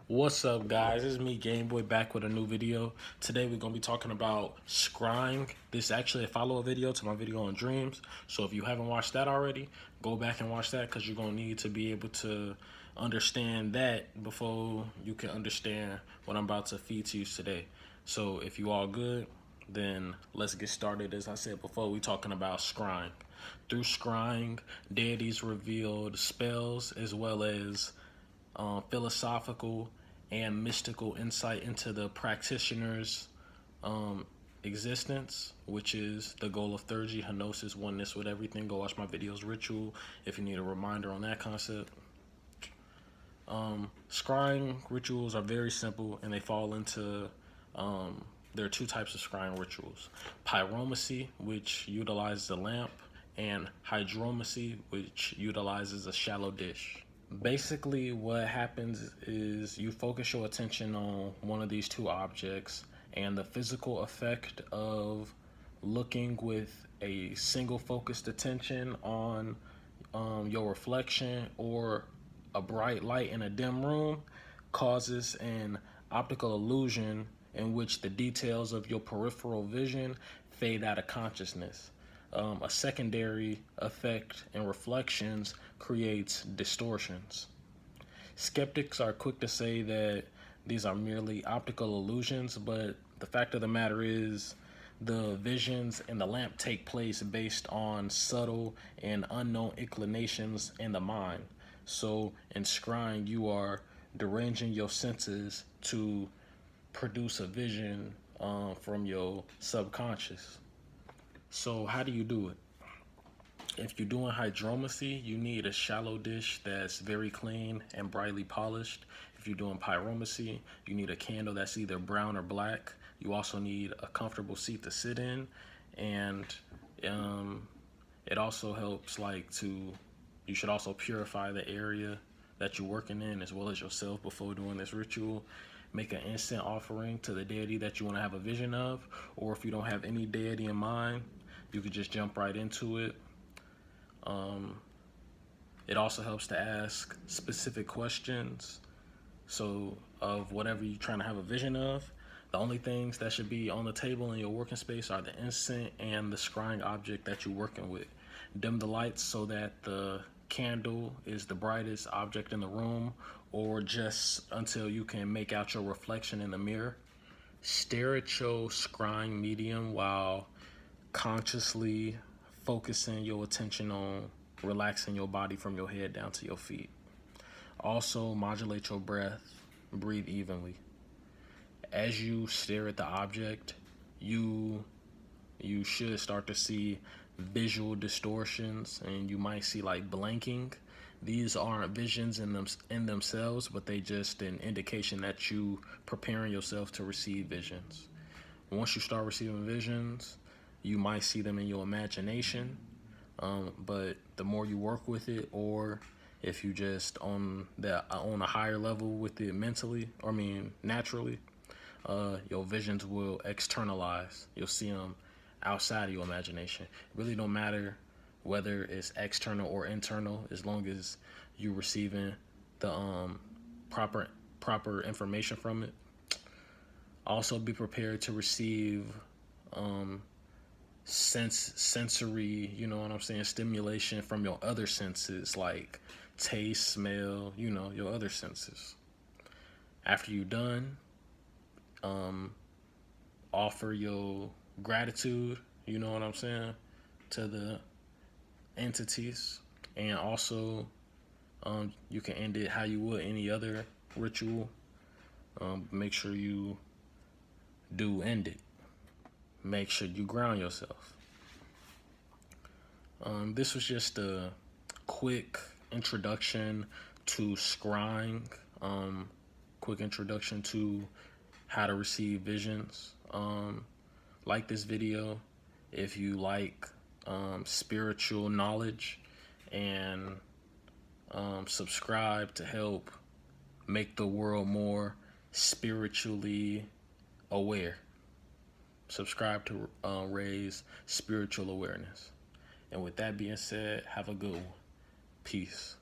What's up, guys? It's me, Gameboy, back with a new video. Today we're gonna be talking about scrying. This is actually a follow-up video to my video on dreams. So if you haven't watched that already, go back and watch that because you're gonna need to be able to understand that before you can understand what I'm about to feed to you today. So if you all good, then let's get started. As I said before, we talking about scrying. Through scrying, deities revealed spells as well as philosophical and mystical insight into the practitioner's existence, which is the goal of Theurgy, Henosis, oneness with everything. Go watch my videos, Ritual, if you need a reminder on that concept. Scrying rituals are very simple, and they fall into there are two types of scrying rituals: pyromancy, which utilizes a lamp, and hydromancy, which utilizes a shallow dish. Basically, what happens is you focus your attention on one of these two objects, and the physical effect of looking with a single focused attention on your reflection or a bright light in a dim room causes an optical illusion in which the details of your peripheral vision fade out of consciousness. A secondary effect in reflections creates distortions. Skeptics are quick to say that these are merely optical illusions, but the fact of the matter is the visions in the lamp take place based on subtle and unknown inclinations in the mind. So in scrying, you are deranging your senses to produce a vision from your subconscious. So how do you do it? If you're doing hydromancy, you need a shallow dish that's very clean and brightly polished. If you're doing pyromancy, you need a candle that's either brown or black. You also need a comfortable seat to sit in, and it also helps you should also purify the area that you're working in as well as yourself before doing this ritual. Make an incense offering to the deity that you want to have a vision of, or if you don't have any deity in mind, you could just jump right into it. It also helps to ask specific questions. So of whatever you're trying to have a vision of, the only things that should be on the table in your working space are the incense and the scrying object that you're working with. Dim the lights so that the candle is the brightest object in the room, or just until you can make out your reflection in the mirror. Stare at your scrying medium while consciously focusing your attention on relaxing your body from your head down to your feet. Also, modulate your breath, breathe evenly. As you stare at the object, you should start to see visual distortions, and you might see like blanking. These aren't visions in themselves, but they just an indication that you preparing yourself to receive visions. Once you start receiving visions, you might see them in your imagination, but the more you work with it, or if you just on a higher level with it mentally, naturally, your visions will externalize. You'll see them outside of your imagination. It really don't matter whether it's external or internal, as long as you're receiving the proper information from it. Also, be prepared to receive sensory, stimulation from your other senses, like taste, smell, your other senses. After you're done, offer your gratitude, to the entities, and also you can end it how you would any other ritual. Make sure you do end it. Make sure you ground yourself. This was just a quick introduction to scrying, quick introduction to how to receive visions. Like this video if you like spiritual knowledge, and subscribe to help make the world more spiritually aware. Subscribe to raise spiritual awareness. And with that being said, have a good one. Peace.